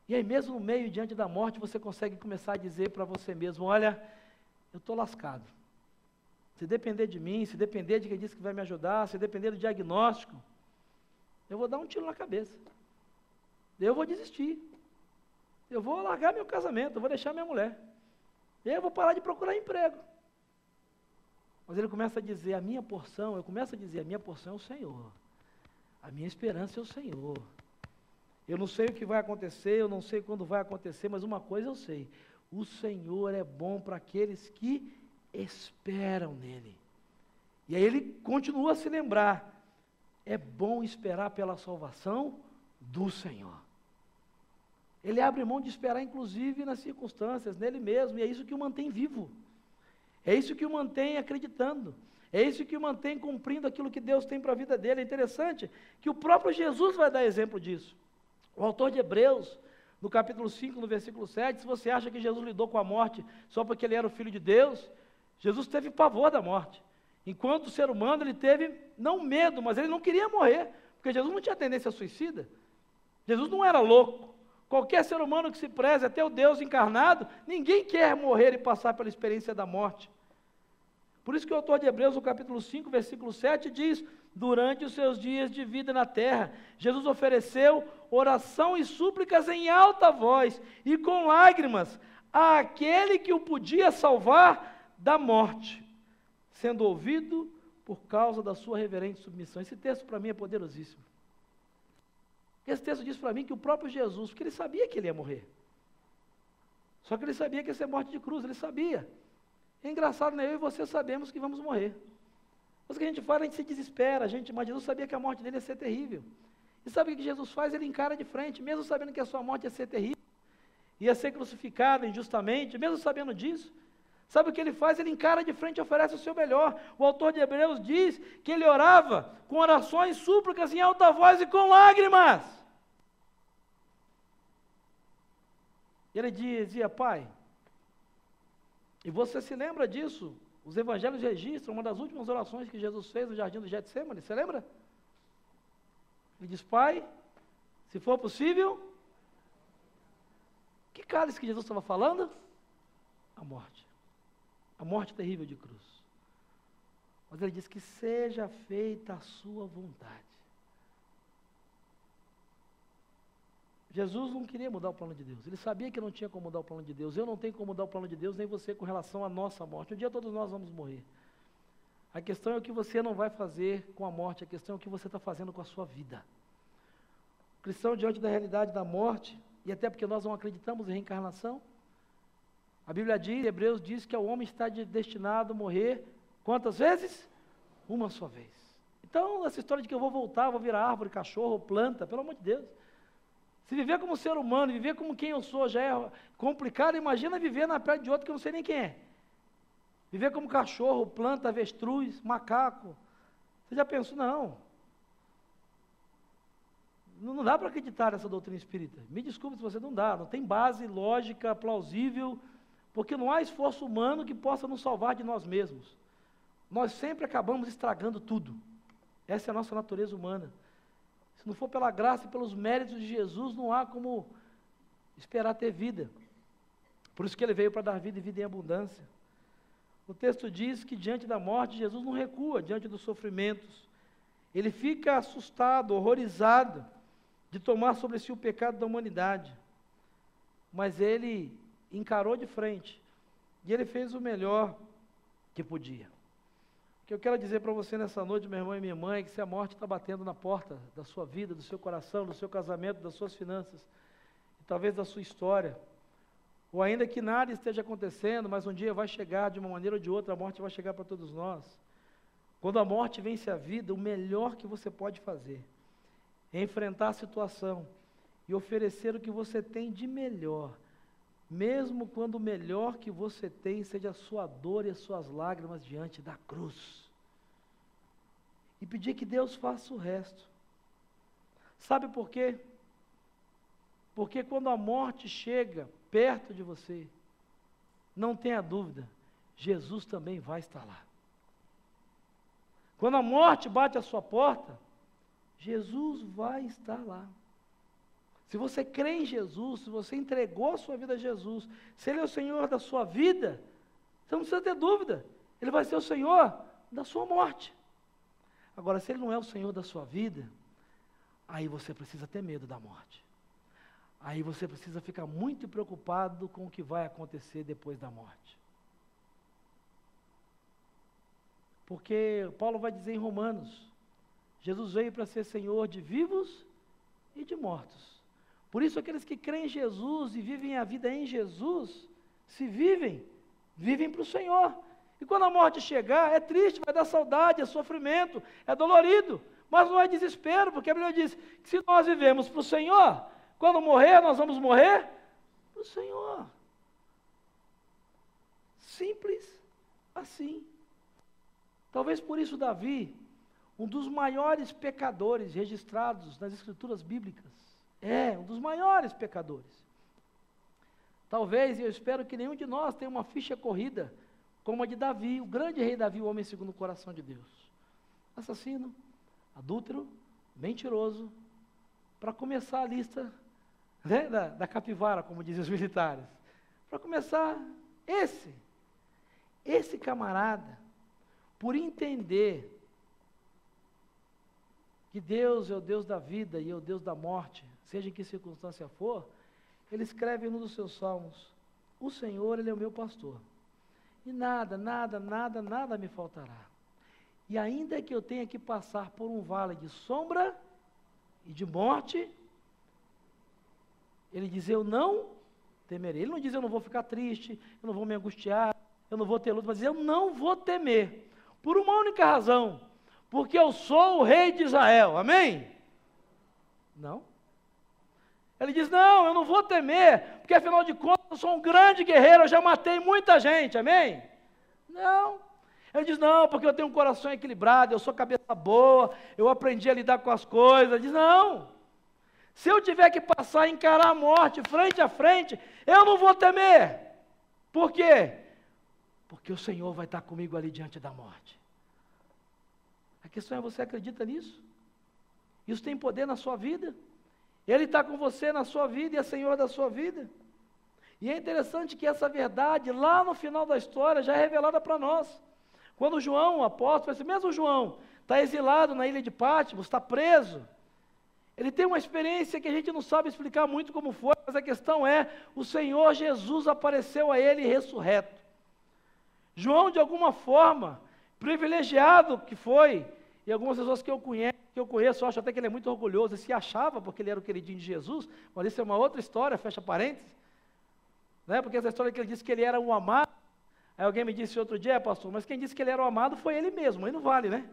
E aí mesmo no meio, diante da morte, você consegue começar a dizer para você mesmo, olha, eu estou lascado, se depender de mim, se depender de quem disse que vai me ajudar, se depender do diagnóstico, eu vou dar um tiro na cabeça. Eu vou desistir. Eu vou largar meu casamento, eu vou deixar minha mulher. Eu vou parar de procurar emprego. Mas ele começa a dizer, a minha porção é o Senhor. A minha esperança é o Senhor. Eu não sei o que vai acontecer, eu não sei quando vai acontecer, mas uma coisa eu sei, o Senhor é bom para aqueles que esperam nele. E aí ele continua a se lembrar, é bom esperar pela salvação do Senhor. Ele abre mão de esperar, inclusive, nas circunstâncias, nele mesmo, e é isso que o mantém vivo. É isso que o mantém acreditando. É isso que o mantém cumprindo aquilo que Deus tem para a vida dele. É interessante que o próprio Jesus vai dar exemplo disso. O autor de Hebreus, no capítulo 5, no versículo 7, se você acha que Jesus lidou com a morte só porque ele era o Filho de Deus, Jesus teve pavor da morte. Enquanto ser humano, ele teve, não medo, mas ele não queria morrer, porque Jesus não tinha tendência suicida. Jesus não era louco. Qualquer ser humano que se preze, até o Deus encarnado, ninguém quer morrer e passar pela experiência da morte. Por isso que o autor de Hebreus, no capítulo 5, versículo 7, diz, durante os seus dias de vida na terra, Jesus ofereceu oração e súplicas em alta voz e com lágrimas àquele que o podia salvar da morte, sendo ouvido por causa da sua reverente submissão. Esse texto para mim é poderosíssimo. Esse texto diz para mim que o próprio Jesus, porque ele sabia que ele ia morrer, só que ele sabia que ia ser morte de cruz, ele sabia. É engraçado, né? Eu e você sabemos que vamos morrer. Mas o que a gente faz, a gente se desespera, mas Jesus sabia que a morte dele ia ser terrível. E sabe o que Jesus faz? Ele encara de frente, mesmo sabendo que a sua morte ia ser terrível, ia ser crucificado injustamente, mesmo sabendo disso. Sabe o que ele faz? Ele encara de frente e oferece o seu melhor. O autor de Hebreus diz que ele orava com orações, súplicas em alta voz e com lágrimas. Ele dizia, Pai, e você se lembra disso? Os evangelhos registram uma das últimas orações que Jesus fez no jardim do Getsêmani, você lembra? Ele diz, Pai, se for possível, que cálice que Jesus estava falando? A morte terrível de cruz. Mas ele diz que seja feita a sua vontade. Jesus não queria mudar o plano de Deus, ele sabia que não tinha como mudar o plano de Deus. Eu não tenho como mudar o plano de Deus, nem você com relação à nossa morte. Um dia todos nós vamos morrer. A questão é o que você não vai fazer com a morte, a questão é o que você está fazendo com a sua vida. O cristão, diante da realidade da morte, e até porque nós não acreditamos em reencarnação, a Bíblia diz, Hebreus diz que o homem está destinado a morrer, quantas vezes? Uma só vez. Então, essa história de que eu vou voltar, vou virar árvore, cachorro, planta, pelo amor de Deus. Se viver como ser humano, viver como quem eu sou já é complicado, imagina viver na pele de outro que eu não sei nem quem é. Viver como cachorro, planta, avestruz, macaco. Você já pensou? Não. Não dá para acreditar nessa doutrina espírita. Me desculpe se você não dá, não tem base lógica, plausível, porque não há esforço humano que possa nos salvar de nós mesmos. Nós sempre acabamos estragando tudo. Essa é a nossa natureza humana. Se não for pela graça e pelos méritos de Jesus, não há como esperar ter vida. Por isso que ele veio para dar vida e vida em abundância. O texto diz que diante da morte, Jesus não recua diante dos sofrimentos. Ele fica assustado, horrorizado de tomar sobre si o pecado da humanidade. Mas ele encarou de frente e ele fez o melhor que podia. O que eu quero dizer para você nessa noite, meu irmão e minha mãe, é que se a morte está batendo na porta da sua vida, do seu coração, do seu casamento, das suas finanças, e talvez da sua história, ou ainda que nada esteja acontecendo, mas um dia vai chegar, de uma maneira ou de outra, a morte vai chegar para todos nós. Quando a morte vence a vida, o melhor que você pode fazer é enfrentar a situação e oferecer o que você tem de melhor, mesmo quando o melhor que você tem seja a sua dor e as suas lágrimas diante da cruz. E pedir que Deus faça o resto. Sabe por quê? Porque quando a morte chega perto de você, não tenha dúvida, Jesus também vai estar lá. Quando a morte bate à sua porta, Jesus vai estar lá. Se você crê em Jesus, se você entregou a sua vida a Jesus, se Ele é o Senhor da sua vida, você não precisa ter dúvida, Ele vai ser o Senhor da sua morte. Agora, se Ele não é o Senhor da sua vida, aí você precisa ter medo da morte. Aí você precisa ficar muito preocupado com o que vai acontecer depois da morte. Porque Paulo vai dizer em Romanos, Jesus veio para ser Senhor de vivos e de mortos. Por isso aqueles que creem em Jesus e vivem a vida em Jesus, se vivem para o Senhor. E quando a morte chegar, é triste, vai dar saudade, é sofrimento, é dolorido, mas não é desespero, porque a Bíblia diz que se nós vivemos para o Senhor, quando morrer, nós vamos morrer para o Senhor. Simples assim. Talvez por isso Davi, um dos maiores pecadores registrados nas Escrituras Bíblicas, um dos maiores pecadores. Talvez, eu espero que nenhum de nós tenha uma ficha corrida como a de Davi, o grande rei Davi, o homem segundo o coração de Deus. Assassino, adúltero, mentiroso, para começar a lista, né, da capivara, como dizem os militares. Para começar, esse camarada, por entender que Deus é o Deus da vida e é o Deus da morte, seja em que circunstância for, ele escreve em um dos seus salmos, o Senhor, Ele é o meu pastor, e nada me faltará. E ainda que eu tenha que passar por um vale de sombra e de morte, ele diz, eu não temerei. Ele não diz, eu não vou ficar triste, eu não vou me angustiar, eu não vou ter luta, mas eu não vou temer, por uma única razão, porque eu sou o rei de Israel, amém? Não. Ele diz, não, eu não vou temer, porque afinal de contas eu sou um grande guerreiro, eu já matei muita gente, amém? Não. Ele diz, não, porque eu tenho um coração equilibrado, eu sou cabeça boa, eu aprendi a lidar com as coisas. Ele diz, não. Se eu tiver que passar a encarar a morte frente a frente, eu não vou temer. Por quê? Porque o Senhor vai estar comigo ali diante da morte. A questão é, você acredita nisso? Isso tem poder na sua vida? Ele está com você na sua vida e é Senhor da sua vida. E é interessante que essa verdade, lá no final da história, já é revelada para nós. Quando João, o apóstolo, esse mesmo João, está exilado na ilha de Patmos, está preso, ele tem uma experiência que a gente não sabe explicar muito como foi, mas a questão é, o Senhor Jesus apareceu a ele ressurreto. João, de alguma forma, privilegiado que foi, e algumas pessoas que eu conheço, eu acho até que ele é muito orgulhoso, e se achava porque ele era o queridinho de Jesus, mas isso é uma outra história, fecha parênteses, né? Porque essa história que ele disse que ele era um amado, aí alguém me disse outro dia, pastor, mas quem disse que ele era o amado foi ele mesmo, aí não vale, né?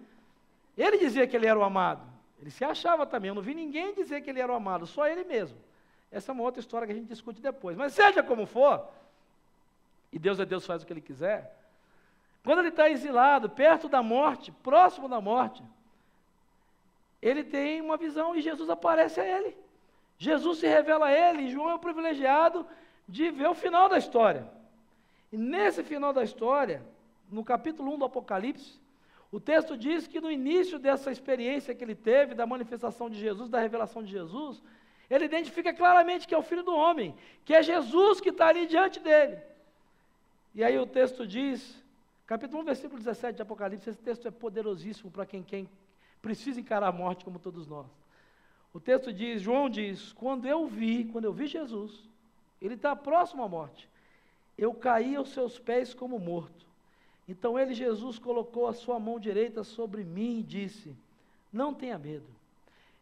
Ele dizia que ele era o amado, ele se achava também, eu não vi ninguém dizer que ele era o amado, só ele mesmo. Essa é uma outra história que a gente discute depois, mas seja como for, e Deus é Deus, faz o que Ele quiser, quando ele está exilado, perto da morte, próximo da morte, ele tem uma visão e Jesus aparece a ele. Jesus se revela a ele, e João é o privilegiado de ver o final da história. E nesse final da história, no capítulo 1 do Apocalipse, o texto diz que no início dessa experiência que ele teve, da manifestação de Jesus, da revelação de Jesus, ele identifica claramente que é o Filho do Homem, que é Jesus que está ali diante dele. E aí o texto diz, capítulo 1, versículo 17 de Apocalipse, esse texto é poderosíssimo para quem precisa encarar a morte como todos nós. O texto diz, João diz, quando eu vi Jesus, ele está próximo à morte, eu caí aos seus pés como morto. Então ele, Jesus, colocou a sua mão direita sobre mim e disse, não tenha medo,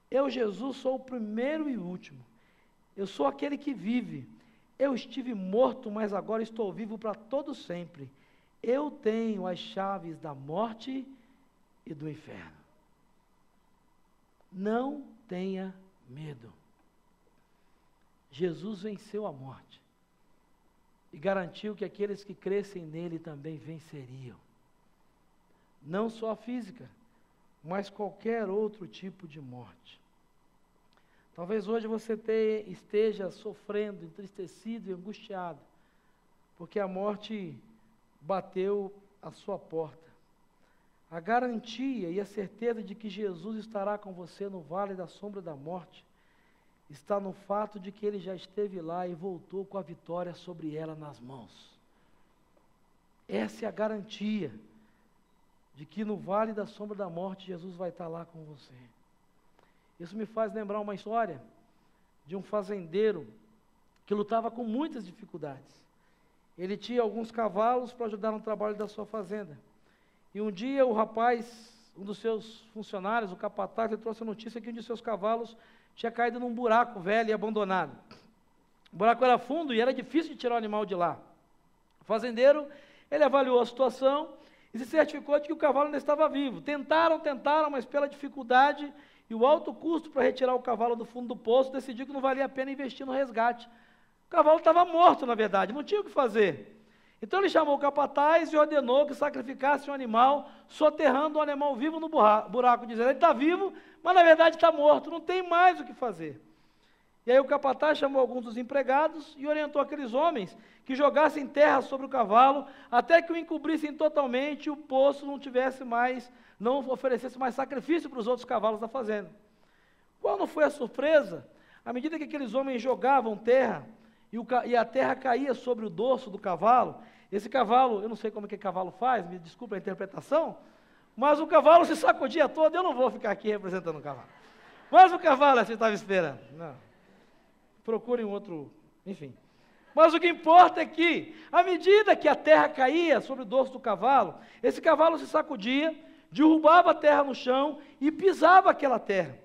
eu, Jesus, sou o primeiro e o último, eu sou aquele que vive, eu estive morto, mas agora estou vivo para todo sempre, eu tenho as chaves da morte e do inferno. Não tenha medo. Jesus venceu a morte e garantiu que aqueles que crescem nele também venceriam. Não só a física, mas qualquer outro tipo de morte. Talvez hoje você esteja sofrendo, entristecido e angustiado, porque a morte bateu à sua porta. A garantia e a certeza de que Jesus estará com você no vale da sombra da morte está no fato de que Ele já esteve lá e voltou com a vitória sobre ela nas mãos. Essa é a garantia de que no vale da sombra da morte, Jesus vai estar lá com você. Isso me faz lembrar uma história de um fazendeiro que lutava com muitas dificuldades. Ele tinha alguns cavalos para ajudar no trabalho da sua fazenda. E um dia o rapaz, um dos seus funcionários, o capataz, ele trouxe a notícia que um de seus cavalos tinha caído num buraco velho e abandonado. O buraco era fundo e era difícil de tirar o animal de lá. O fazendeiro, ele avaliou a situação e se certificou de que o cavalo ainda estava vivo. Tentaram, mas pela dificuldade e o alto custo para retirar o cavalo do fundo do poço, decidiu que não valia a pena investir no resgate. O cavalo estava morto, na verdade, não tinha o que fazer. Então ele chamou o capataz e ordenou que sacrificasse um animal, soterrando o animal vivo no buraco, dizendo, ele está vivo, mas na verdade está morto, não tem mais o que fazer. E aí o capataz chamou alguns dos empregados e orientou aqueles homens que jogassem terra sobre o cavalo, até que o encobrissem totalmente e o poço não oferecesse mais sacrifício para os outros cavalos da fazenda. Qual não foi a surpresa? À medida que aqueles homens jogavam terra, e a terra caía sobre o dorso do cavalo, esse cavalo, eu não sei como é que cavalo faz, me desculpe a interpretação, mas o cavalo se sacudia todo, eu não vou ficar aqui representando o cavalo. Mas o cavalo, você estava esperando. Não. Procurem outro, enfim. Mas o que importa é que, à medida que a terra caía sobre o dorso do cavalo, esse cavalo se sacudia, derrubava a terra no chão e pisava aquela terra.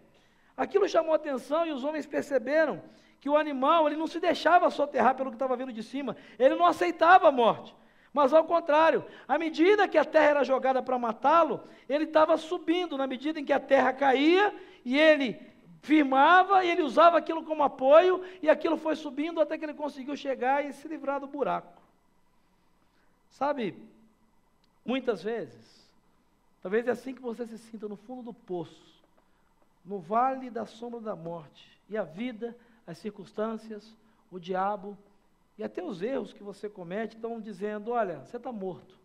Aquilo chamou a atenção e os homens perceberam que o animal, ele não se deixava soterrar pelo que estava vindo de cima, ele não aceitava a morte, mas ao contrário, à medida que a terra era jogada para matá-lo, ele estava subindo, na medida em que a terra caía, e ele firmava, e ele usava aquilo como apoio, e aquilo foi subindo até que ele conseguiu chegar e se livrar do buraco. Sabe, muitas vezes, talvez é assim que você se sinta no fundo do poço, no vale da sombra da morte, e a vida, as circunstâncias, o diabo e até os erros que você comete estão dizendo, olha, você está morto,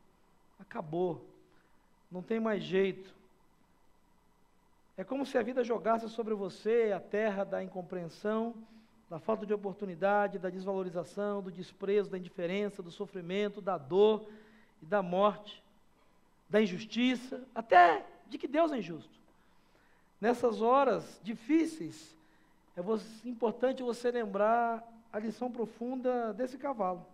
acabou, não tem mais jeito. É como se a vida jogasse sobre você a terra da incompreensão, da falta de oportunidade, da desvalorização, do desprezo, da indiferença, do sofrimento, da dor e da morte, da injustiça, até de que Deus é injusto. Nessas horas difíceis, é importante você lembrar a lição profunda desse cavalo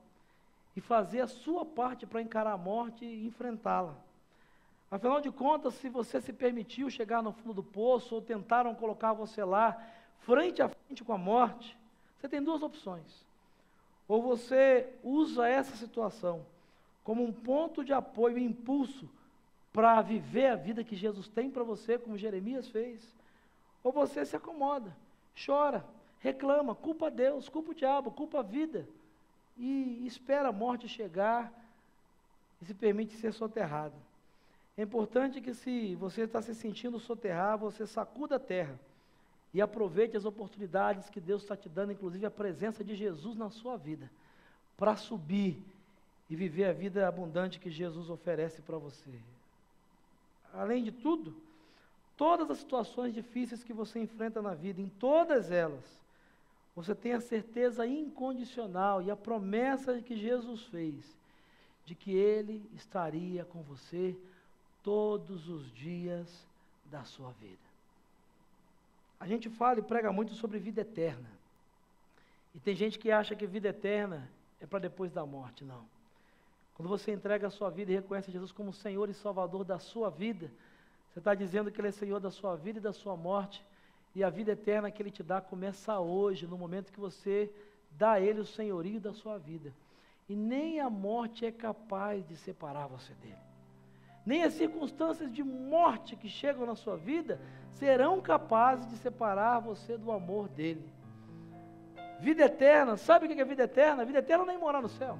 e fazer a sua parte para encarar a morte e enfrentá-la. Afinal de contas, se você se permitiu chegar no fundo do poço ou tentaram colocar você lá, frente a frente com a morte, você tem duas opções. Ou você usa essa situação como um ponto de apoio e impulso para viver a vida que Jesus tem para você, como Jeremias fez, ou você se acomoda, chora, reclama, culpa Deus, culpa o diabo, culpa a vida, e espera a morte chegar e se permite ser soterrado. É importante que, se você está se sentindo soterrar, você sacuda a terra e aproveite as oportunidades que Deus está te dando, inclusive a presença de Jesus na sua vida, para subir e viver a vida abundante que Jesus oferece para você. Além de tudo, todas as situações difíceis que você enfrenta na vida, em todas elas, você tem a certeza incondicional e a promessa que Jesus fez, de que Ele estaria com você todos os dias da sua vida. A gente fala e prega muito sobre vida eterna. E tem gente que acha que vida eterna é para depois da morte. Não. Quando você entrega a sua vida e reconhece Jesus como Senhor e Salvador da sua vida, você está dizendo que Ele é Senhor da sua vida e da sua morte, e a vida eterna que Ele te dá começa hoje, no momento que você dá a Ele o senhorio da sua vida. E nem a morte é capaz de separar você dele. Nem as circunstâncias de morte que chegam na sua vida serão capazes de separar você do amor dele. Vida eterna, sabe o que é vida eterna? Vida eterna não é morar no céu.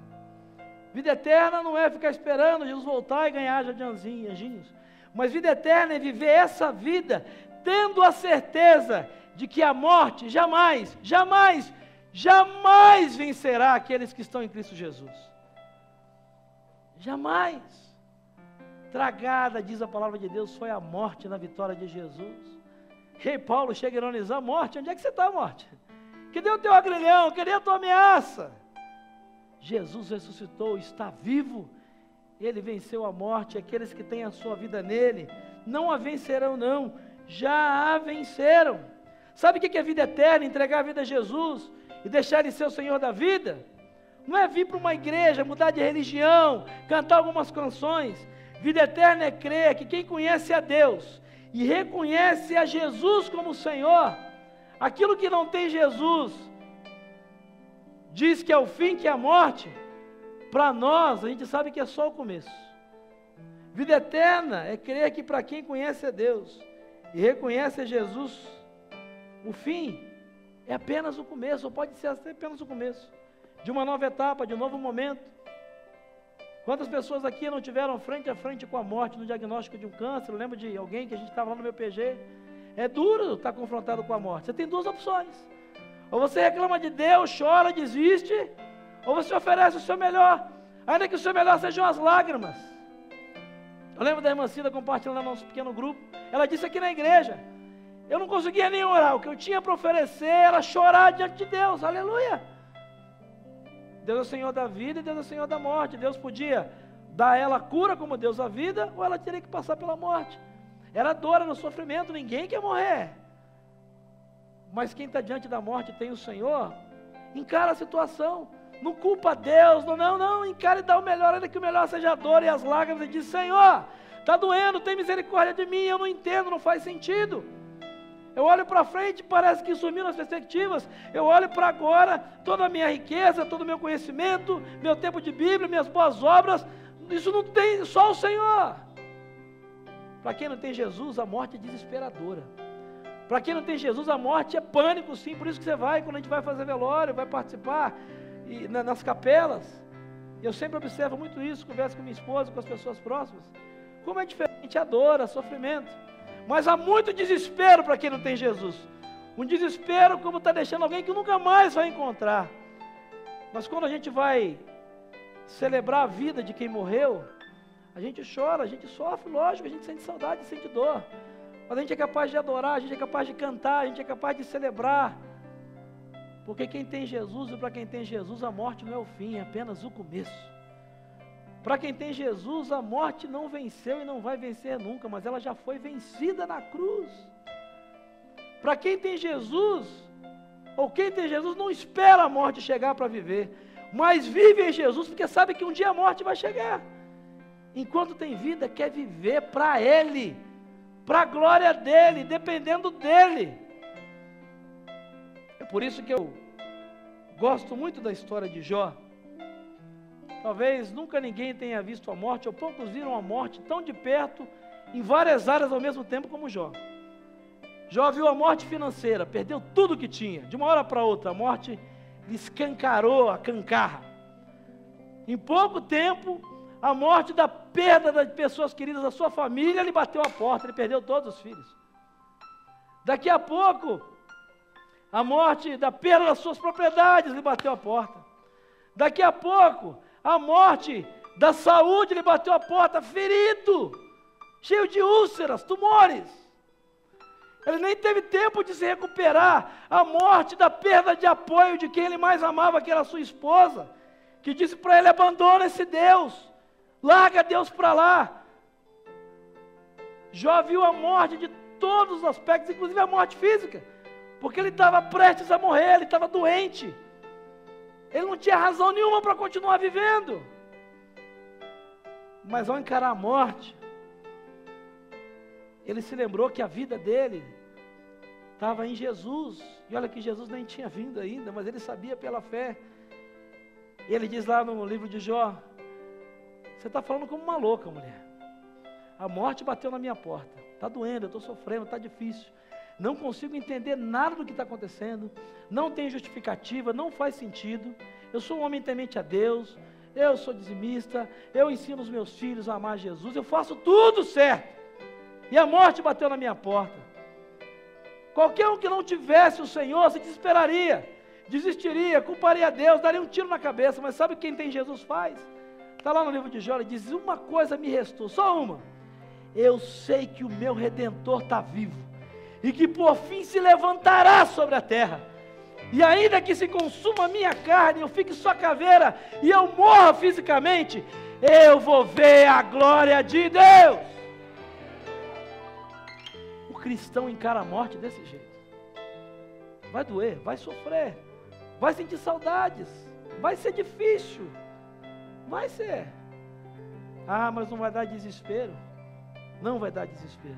Vida eterna não é ficar esperando Jesus voltar e ganhar anjinhos. Mas vida eterna é viver essa vida tendo a certeza de que a morte jamais vencerá aqueles que estão em Cristo Jesus. Jamais. Tragada, diz a palavra de Deus, foi a morte na vitória de Jesus. Rei Paulo chega a ironizar: morte, onde é que você está, morte? Cadê o teu agrilhão? Cadê a tua ameaça? Jesus ressuscitou, está vivo, Ele venceu a morte, aqueles que têm a sua vida nele, não a vencerão não, já a venceram. Sabe o que é vida eterna? Entregar a vida a Jesus e deixar Ele ser o Senhor da vida? Não é vir para uma igreja, mudar de religião, cantar algumas canções. Vida eterna é crer que quem conhece a Deus e reconhece a Jesus como Senhor, aquilo que não tem Jesus, diz que é o fim, que é a morte. Para nós, a gente sabe que é só o começo. Vida eterna é crer que para quem conhece a Deus e reconhece a Jesus, o fim é apenas o começo, ou pode ser apenas o começo de uma nova etapa, de um novo momento. Quantas pessoas aqui não tiveram frente a frente com a morte no diagnóstico de um câncer? Eu lembro de alguém que a gente estava lá no meu PG. É duro estar confrontado com a morte. Você tem duas opções: ou você reclama de Deus, chora, desiste, ou você oferece o seu melhor, ainda que o seu melhor sejam as lágrimas. Eu lembro da irmã Cida compartilhando no nosso pequeno grupo. Ela disse aqui na igreja: eu não conseguia nem orar, o que eu tinha para oferecer era chorar diante de Deus. Aleluia! Deus é o Senhor da vida e Deus é o Senhor da morte. Deus podia dar a ela a cura como Deus a vida, ou ela teria que passar pela morte. Era dor, era sofrimento, ninguém quer morrer. Mas quem está diante da morte tem o Senhor, encara a situação, não culpa Deus, não, encara e dá o melhor, ainda que o melhor seja a dor e as lágrimas, e diz: Senhor, está doendo, tem misericórdia de mim, eu não entendo, não faz sentido. Eu olho para frente, parece que sumiram as perspectivas. Eu olho para agora, toda a minha riqueza, todo o meu conhecimento, meu tempo de Bíblia, minhas boas obras, isso não tem, só o Senhor. Para quem não tem Jesus, a morte é desesperadora. Para quem não tem Jesus, a morte é pânico, sim. Por isso que você vai, quando a gente vai fazer velório, vai participar nas capelas. Eu sempre observo muito isso, converso com minha esposa, com as pessoas próximas. Como é diferente a dor, o sofrimento. Mas há muito desespero para quem não tem Jesus. Um desespero como está deixando alguém que nunca mais vai encontrar. Mas quando a gente vai celebrar a vida de quem morreu, a gente chora, a gente sofre, lógico, a gente sente saudade, sente dor. Mas a gente é capaz de adorar, a gente é capaz de cantar, a gente é capaz de celebrar. Porque quem tem Jesus, e para quem tem Jesus, a morte não é o fim, é apenas o começo. Para quem tem Jesus, a morte não venceu e não vai vencer nunca, mas ela já foi vencida na cruz. Para quem tem Jesus, ou quem tem Jesus, não espera a morte chegar para viver, mas vive em Jesus, porque sabe que um dia a morte vai chegar. Enquanto tem vida, quer viver para Ele, para a glória dEle, dependendo dEle. É por isso que eu gosto muito da história de Jó. Talvez nunca ninguém tenha visto a morte, ou poucos viram a morte tão de perto, em várias áreas ao mesmo tempo como Jó. Jó viu a morte financeira, perdeu tudo que tinha, de uma hora para outra, a morte lhe escancarou a cancarra. Em pouco tempo, a morte da perda das pessoas queridas da sua família lhe bateu a porta, ele perdeu todos os filhos. Daqui a pouco, a morte da perda das suas propriedades lhe bateu a porta. Daqui a pouco, a morte da saúde lhe bateu a porta, ferido, cheio de úlceras, tumores. Ele nem teve tempo de se recuperar. A morte da perda de apoio de quem ele mais amava, que era a sua esposa, que disse para ele: abandona esse Deus, larga Deus para lá. Jó viu a morte de todos os aspectos, inclusive a morte física, porque ele estava prestes a morrer, ele estava doente. Ele não tinha razão nenhuma para continuar vivendo. Mas ao encarar a morte, ele se lembrou que a vida dele estava em Jesus. E olha que Jesus nem tinha vindo ainda, mas ele sabia pela fé. E ele diz lá no livro de Jó: você está falando como uma louca, mulher. A morte bateu na minha porta. Está doendo, eu estou sofrendo, está difícil. Não consigo entender nada do que está acontecendo, não tem justificativa, não faz sentido. Eu sou um homem temente a Deus, eu sou dizimista, eu ensino os meus filhos a amar Jesus, eu faço tudo certo, e a morte bateu na minha porta. Qualquer um que não tivesse o Senhor se desesperaria, desistiria, culparia a Deus, daria um tiro na cabeça. Mas sabe quem tem Jesus faz? Está lá no livro de Jó, ele diz: uma coisa me restou, só uma: eu sei que o meu Redentor está vivo, e que por fim se levantará sobre a terra, e ainda que se consuma a minha carne, eu fique só caveira, e eu morra fisicamente, eu vou ver a glória de Deus. O cristão encara a morte desse jeito. Vai doer, vai sofrer, vai sentir saudades, vai ser difícil, vai ser. Ah, mas não vai dar desespero. Não vai dar desespero.